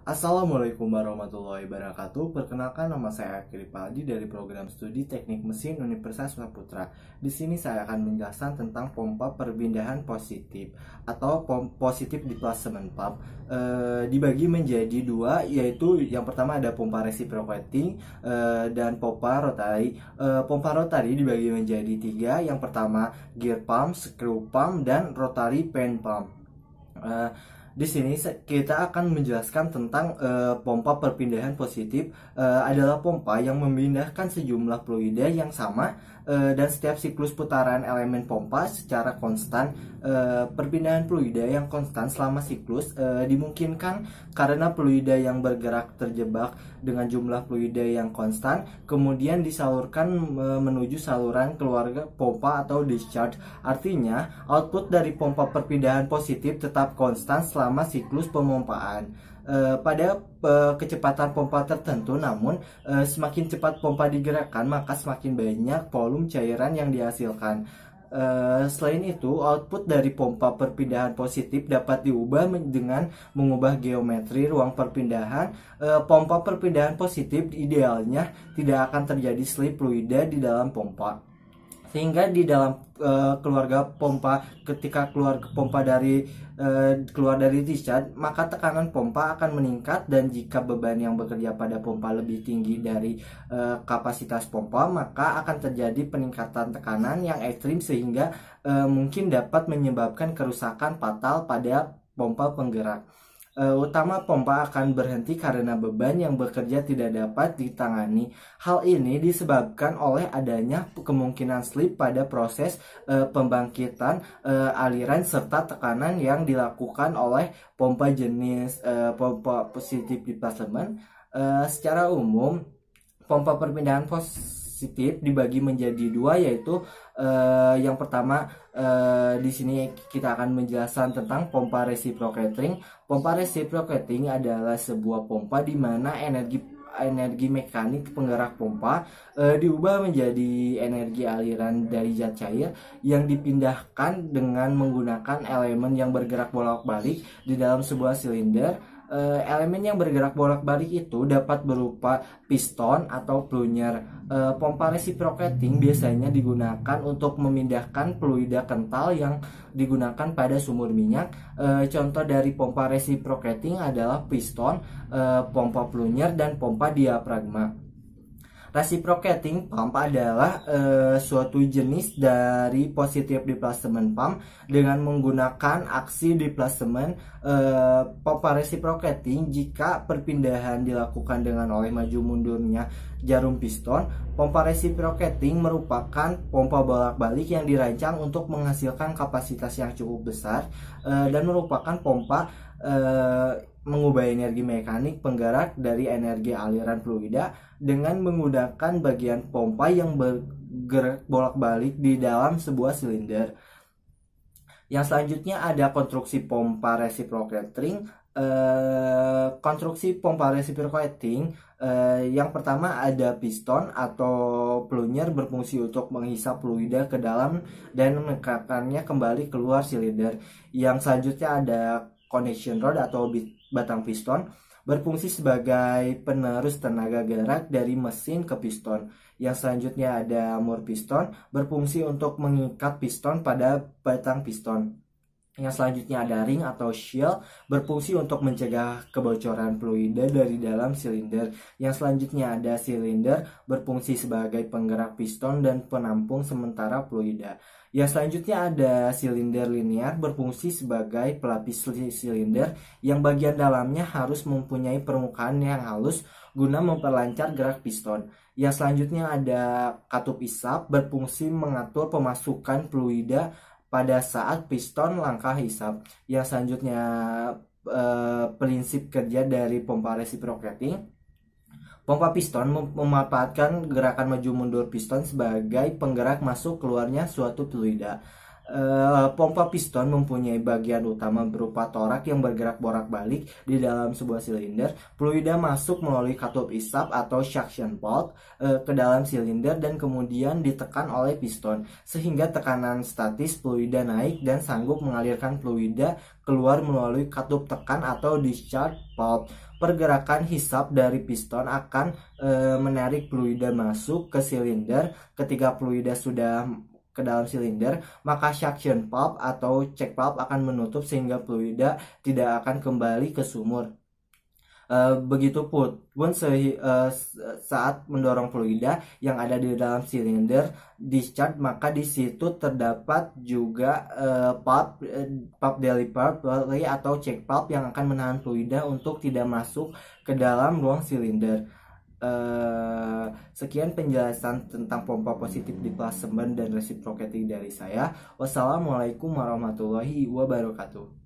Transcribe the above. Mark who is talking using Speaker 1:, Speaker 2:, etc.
Speaker 1: Assalamualaikum warahmatullahi wabarakatuh. Perkenalkan, nama saya Akiri Paldi dari program studi Teknik Mesin Universitas Saputra. Di sini saya akan menjelaskan tentang pompa perpindahan positif atau positif displacement pump. Dibagi menjadi dua, yaitu yang pertama ada pompa reciprocating dan pompa rotary. Pompa rotary dibagi menjadi tiga. Yang pertama gear pump, screw pump, dan rotary fan pump. Di sini kita akan menjelaskan tentang pompa perpindahan positif. Adalah pompa yang memindahkan sejumlah fluida yang sama dan setiap siklus putaran elemen pompa secara konstan. Perpindahan fluida yang konstan selama siklus dimungkinkan karena fluida yang bergerak terjebak dengan jumlah fluida yang konstan, kemudian disalurkan menuju saluran keluarga pompa atau discharge. Artinya, output dari pompa perpindahan positif tetap konstan selama siklus pemompaan. Pada kecepatan pompa tertentu, namun semakin cepat pompa digerakkan, maka semakin banyak volume cairan yang dihasilkan. Selain itu, output dari pompa perpindahan positif dapat diubah dengan mengubah geometri ruang perpindahan. Pompa perpindahan positif idealnya tidak akan terjadi slip fluida di dalam pompa, sehingga di dalam keluarga pompa, ketika keluar dari discharge, maka tekanan pompa akan meningkat, dan jika beban yang bekerja pada pompa lebih tinggi dari kapasitas pompa, maka akan terjadi peningkatan tekanan yang ekstrim sehingga mungkin dapat menyebabkan kerusakan fatal pada pompa penggerak. Utama pompa akan berhenti karena beban yang bekerja tidak dapat ditangani. Hal ini disebabkan oleh adanya kemungkinan slip pada proses pembangkitan aliran serta tekanan yang dilakukan oleh pompa jenis pompa positif displacement. Secara umum, pompa perpindahan positif dibagi menjadi dua, yaitu yang pertama di sini kita akan menjelaskan tentang pompa reciprocating. Pompa reciprocating adalah sebuah pompa di mana energi mekanik penggerak pompa diubah menjadi energi aliran dari zat cair yang dipindahkan dengan menggunakan elemen yang bergerak bolak-balik di dalam sebuah silinder. Elemen yang bergerak bolak-balik itu dapat berupa piston atau plunger. Pompa reciprocating biasanya digunakan untuk memindahkan fluida kental yang digunakan pada sumur minyak. Contoh dari pompa reciprocating adalah piston, pompa plunger, dan pompa diafragma. Reciprocating pump adalah suatu jenis dari positive displacement pump dengan menggunakan aksi displacement. Pompa reciprocating jika perpindahan dilakukan dengan oleh maju mundurnya jarum piston. Pompa reciprocating merupakan pompa bolak-balik yang dirancang untuk menghasilkan kapasitas yang cukup besar dan merupakan pompa mengubah energi mekanik penggerak dari energi aliran fluida dengan menggunakan bagian pompa yang bergerak bolak-balik di dalam sebuah silinder. Yang selanjutnya ada konstruksi pompa reciprocating. Konstruksi pompa reciprocating yang pertama ada piston atau plunger berfungsi untuk menghisap fluida ke dalam dan menekankannya kembali keluar silinder. Yang selanjutnya ada connection rod atau batang piston berfungsi sebagai penerus tenaga gerak dari mesin ke piston. Yang selanjutnya ada mur piston berfungsi untuk mengikat piston pada batang piston. Yang selanjutnya ada ring atau shield berfungsi untuk mencegah kebocoran fluida dari dalam silinder. Yang selanjutnya ada silinder berfungsi sebagai penggerak piston dan penampung sementara fluida. Yang selanjutnya ada silinder linear berfungsi sebagai pelapis silinder yang bagian dalamnya harus mempunyai permukaan yang halus guna memperlancar gerak piston. Yang selanjutnya ada katup isap berfungsi mengatur pemasukan fluida pada saat piston langkah hisap. Yang selanjutnya prinsip kerja dari pompa reciprocating. Pompa piston memanfaatkan gerakan maju mundur piston sebagai penggerak masuk keluarnya suatu fluida. Pompa piston mempunyai bagian utama berupa torak yang bergerak bolak-balik di dalam sebuah silinder. Fluida masuk melalui katup isap atau suction valve ke dalam silinder dan kemudian ditekan oleh piston, sehingga tekanan statis fluida naik dan sanggup mengalirkan fluida keluar melalui katup tekan atau discharge valve. Pergerakan hisap dari piston akan menarik fluida masuk ke silinder. Ketika fluida sudah ke dalam silinder, maka suction valve atau check valve akan menutup sehingga fluida tidak akan kembali ke sumur. Begitupun saat mendorong fluida yang ada di dalam silinder discharge, maka di situ terdapat juga valve delivery atau check valve yang akan menahan fluida untuk tidak masuk ke dalam ruang silinder. Sekian penjelasan tentang pompa positif displacement dan reciprocating dari saya. Wassalamualaikum warahmatullahi wabarakatuh.